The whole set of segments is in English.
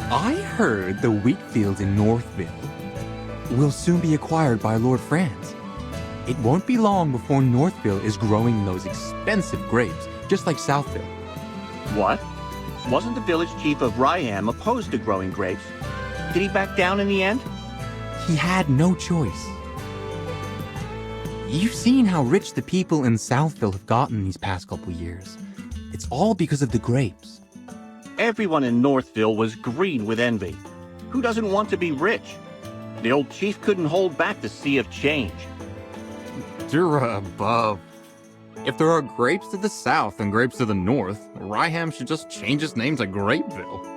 I heard the wheat fields in Northville will soon be acquired by Lord Franz. It won't be long before Northville is growing those expensive grapes, just like Southville. What? Wasn't the village chief of Ryham opposed to growing grapes? Did he back down in the end? He had no choice. You've seen how rich the people in Southville have gotten these past couple years. It's all because of the grapes. Everyone in Northville was green with envy. Who doesn't want to be rich? The old chief couldn't hold back the sea of change. You're above. If there are grapes to the south and grapes to the north, Ryham should just change its name to Grapeville.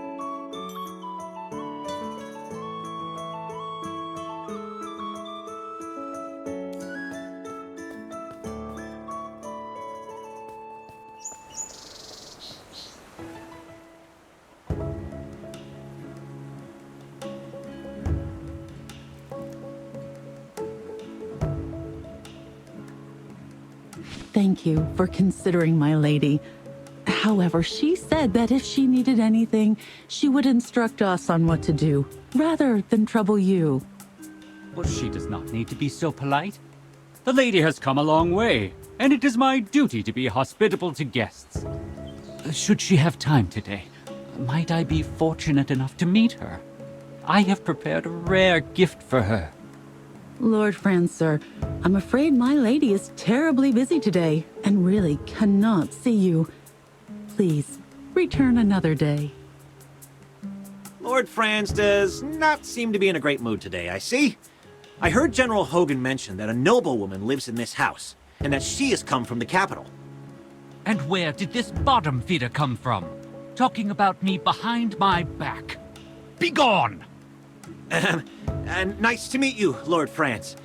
Thank you for considering my lady. However, she said that if she needed anything, she would instruct us on what to do, rather than trouble you. Well, she does not need to be so polite. The lady has come a long way, and it is my duty to be hospitable to guests. Should she have time today, might I be fortunate enough to meet her? I have prepared a rare gift for her. Lord Franz, sir, I'm afraid my lady is terribly busy today and really cannot see you. Please, return another day. Lord Franz does not seem to be in a great mood today, I see. I heard General Hogan mention that a noblewoman lives in this house, and that she has come from the capital. And where did this bottom feeder come from? Talking about me behind my back. Begone! And nice to meet you, Lord Franz.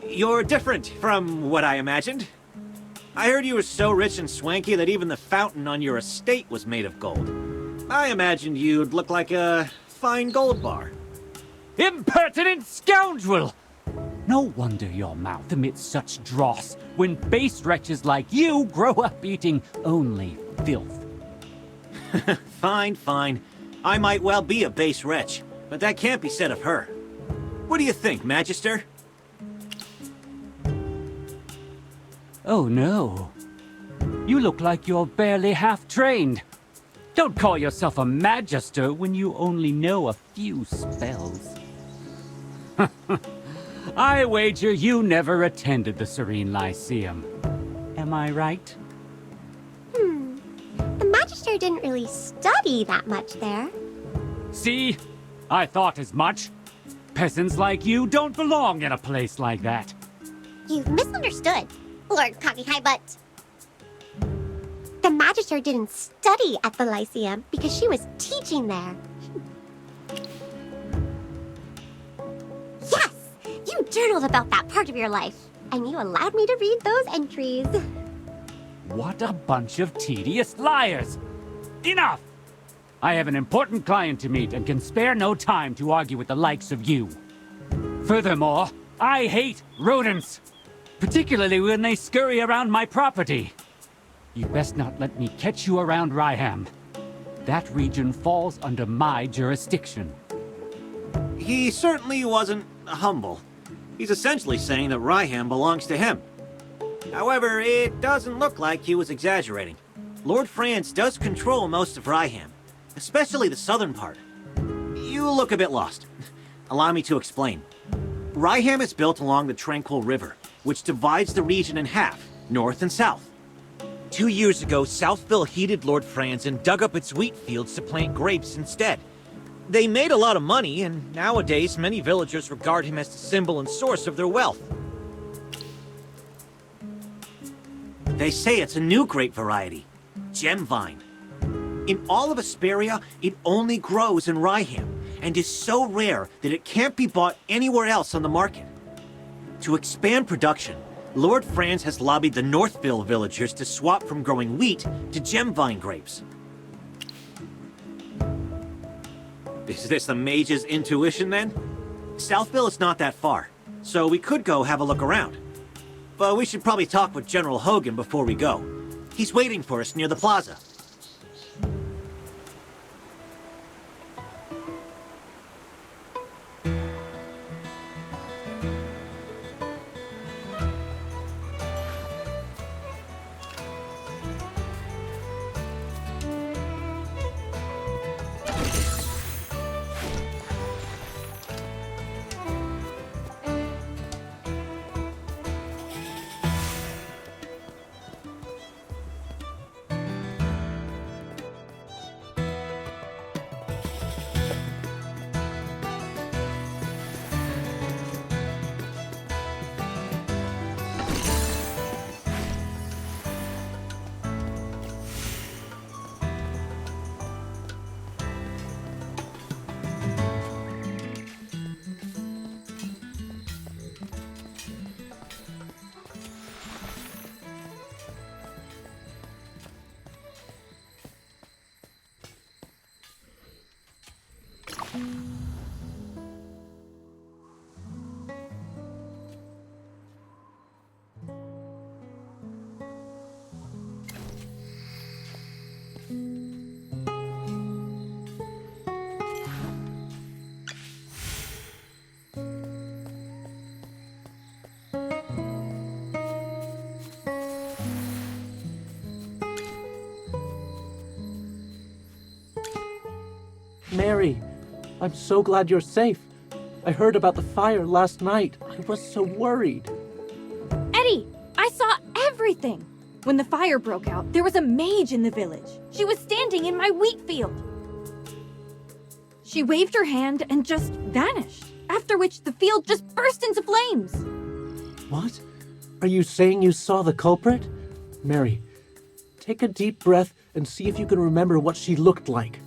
You're different from what I imagined. I heard you were so rich and swanky that even the fountain on your estate was made of gold. I imagined you'd look like a fine gold bar. Impertinent scoundrel! No wonder your mouth emits such dross when base wretches like you grow up eating only filth. Fine, fine. I might well be a base wretch, but that can't be said of her. What do you think, Magister? Oh no. You look like you're barely half-trained. Don't call yourself a magister when you only know a few spells. I wager you never attended the Serene Lyceum. Am I right? The Magister didn't really study that much there. See? I thought as much. Peasants like you don't belong in a place like that. You've misunderstood, Lord Cocky High Butt. The Magister didn't study at the Lyceum because she was teaching there. Yes! You journaled about that part of your life, and you allowed me to read those entries. What a bunch of tedious liars! Enough! I have an important client to meet and can spare no time to argue with the likes of you. Furthermore, I hate rodents, particularly when they scurry around my property. You'd best not let me catch you around Ryham. That region falls under my jurisdiction. He certainly wasn't humble. He's essentially saying that Ryham belongs to him. However, it doesn't look like he was exaggerating. Lord Franz does control most of Ryham, especially the southern part. You look a bit lost. Allow me to explain. Ryham is built along the Tranquil River, which divides the region in half, north and south. 2 years ago, Southville heeded Lord Franz and dug up its wheat fields to plant grapes instead. They made a lot of money, and nowadays many villagers regard him as the symbol and source of their wealth. They say it's a new grape variety, gem vine. In all of Asperia, it only grows in Ryham, and is so rare that it can't be bought anywhere else on the market. To expand production, Lord Franz has lobbied the Northville villagers to swap from growing wheat to gem vine grapes. Is this the mage's intuition, then? Southville is not that far, so we could go have a look around. But we should probably talk with General Hogan before we go. He's waiting for us near the plaza. Mary, I'm so glad you're safe. I heard about the fire last night. I was so worried. Eddie, I saw everything. When the fire broke out, there was a mage in the village. She was standing in my wheat field. She waved her hand and just vanished, after which the field just burst into flames. What? Are you saying you saw the culprit? Mary, take a deep breath and see if you can remember what she looked like.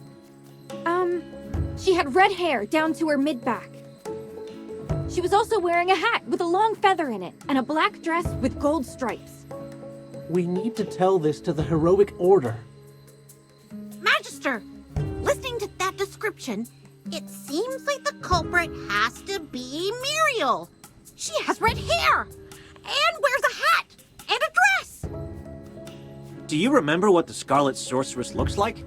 She had red hair down to her mid-back. She was also wearing a hat with a long feather in it and a black dress with gold stripes. We need to tell this to the heroic order. Magister, listening to that description, it seems like the culprit has to be Muriel. She has red hair and wears a hat and a dress. Do you remember what the Scarlet Sorceress looks like?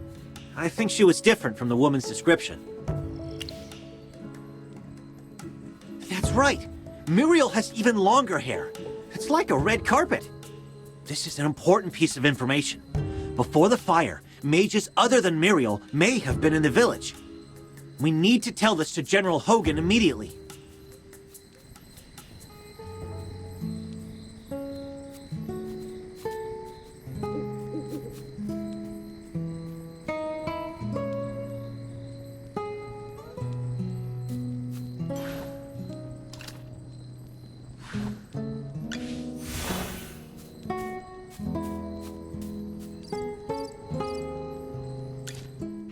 I think she was different from the woman's description. That's right. Muriel has even longer hair. It's like a red carpet. This is an important piece of information. Before the fire, mages other than Muriel may have been in the village. We need to tell this to General Hogan immediately.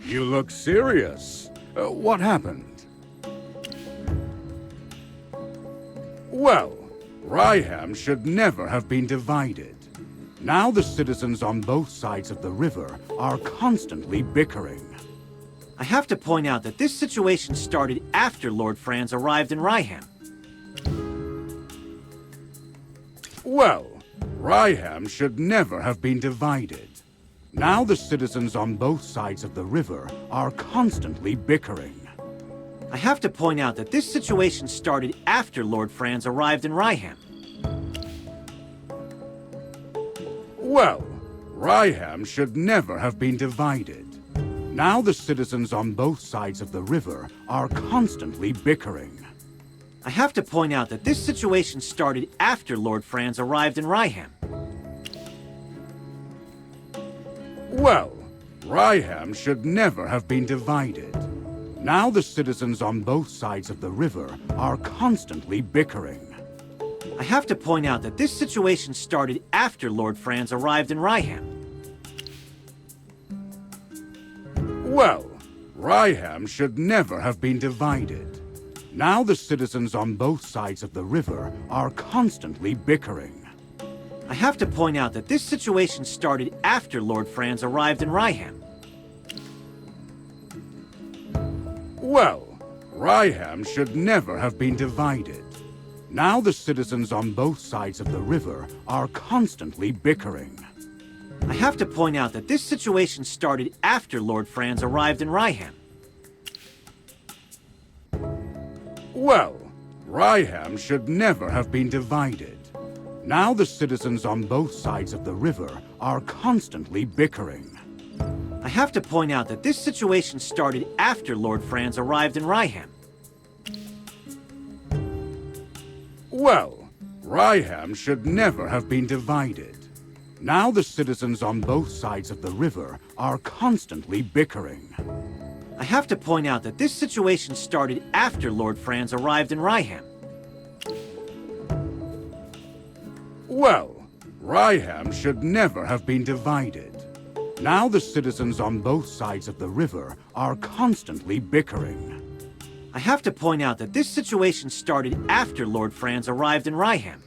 You look serious. What happened? Well, Ryham should never have been divided. Now the citizens on both sides of the river are constantly bickering. I have to point out that this situation started after Lord Franz arrived in Ryham. Well, Ryham should never have been divided. Now the citizens on both sides of the river are constantly bickering. I have to point out that this situation started after Lord Franz arrived in Ryham. Well, Ryham should never have been divided. Now the citizens on both sides of the river are constantly bickering. I have to point out that this situation started after Lord Franz arrived in Ryham. Well, Ryham should never have been divided. Now the citizens on both sides of the river are constantly bickering. I have to point out that this situation started after Lord Franz arrived in Ryham. Well, Ryham should never have been divided. Now the citizens on both sides of the river are constantly bickering. I have to point out that this situation started after Lord Franz arrived in Ryham. Well, Ryham should never have been divided. Now the citizens on both sides of the river are constantly bickering. I have to point out that this situation started after Lord Franz arrived in Ryham. Well, Ryham should never have been divided. Now the citizens on both sides of the river are constantly bickering. I have to point out that this situation started after Lord Franz arrived in Ryham. Well, Ryham should never have been divided. Now the citizens on both sides of the river are constantly bickering. I have to point out that this situation started after Lord Franz arrived in Ryham. Well, Ryham should never have been divided. Now the citizens on both sides of the river are constantly bickering. I have to point out that this situation started after Lord Franz arrived in Ryham.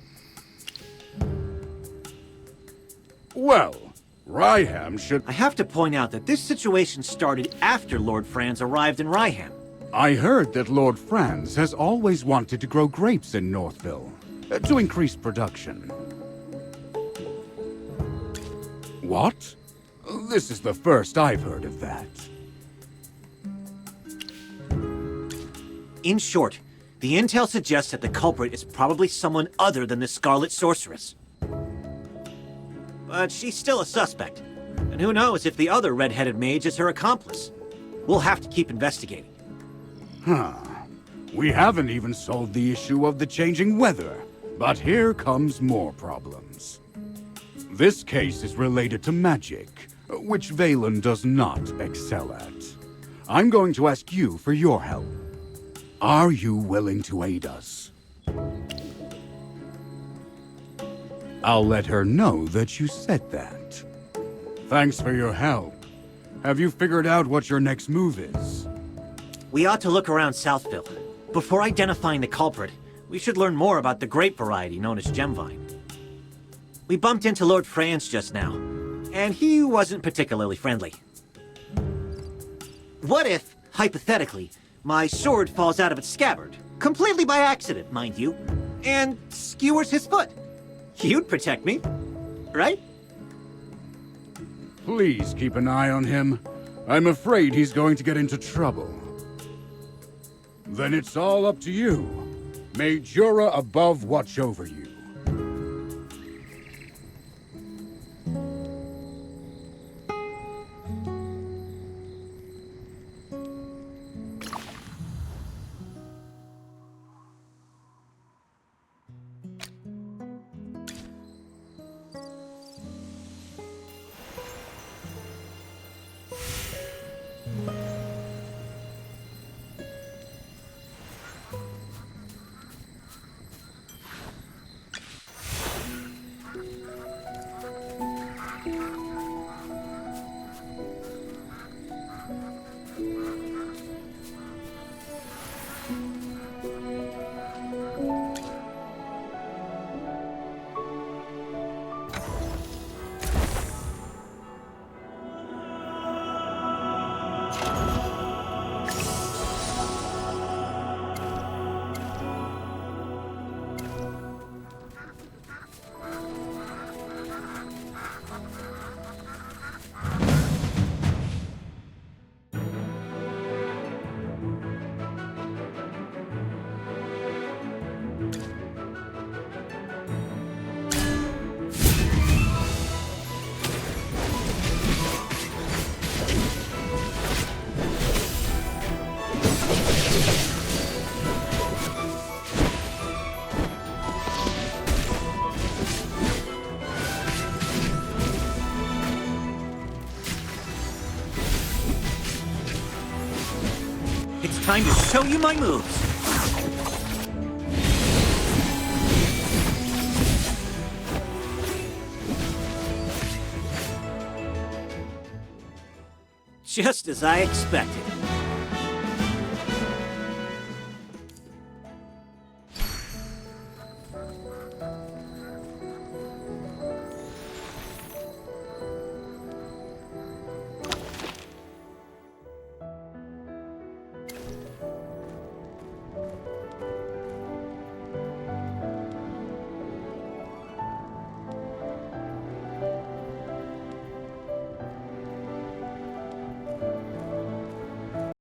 Well, Ryham should... I have to point out that this situation started after Lord Franz arrived in Ryham. I heard that Lord Franz has always wanted to grow grapes in Northville, to increase production. What? This is the first I've heard of that. In short, the intel suggests that the culprit is probably someone other than the Scarlet Sorceress. But she's still a suspect, and who knows if the other red-headed mage is her accomplice. We'll have to keep investigating. Huh. We haven't even solved the issue of the changing weather, but here comes more problems. This case is related to magic, which Valen does not excel at. I'm going to ask you for your help. Are you willing to aid us? I'll let her know that you said that. Thanks for your help. Have you figured out what your next move is? We ought to look around Southville. Before identifying the culprit, we should learn more about the grape variety known as Gemvine. We bumped into Lord Franz just now, and he wasn't particularly friendly. What if, hypothetically, my sword falls out of its scabbard, completely by accident, mind you, and skewers his foot? You'd protect me, right? Please keep an eye on him. I'm afraid he's going to get into trouble. Then it's all up to you. May Jura above watch over you. It's time to show you my moves. Just as I expected.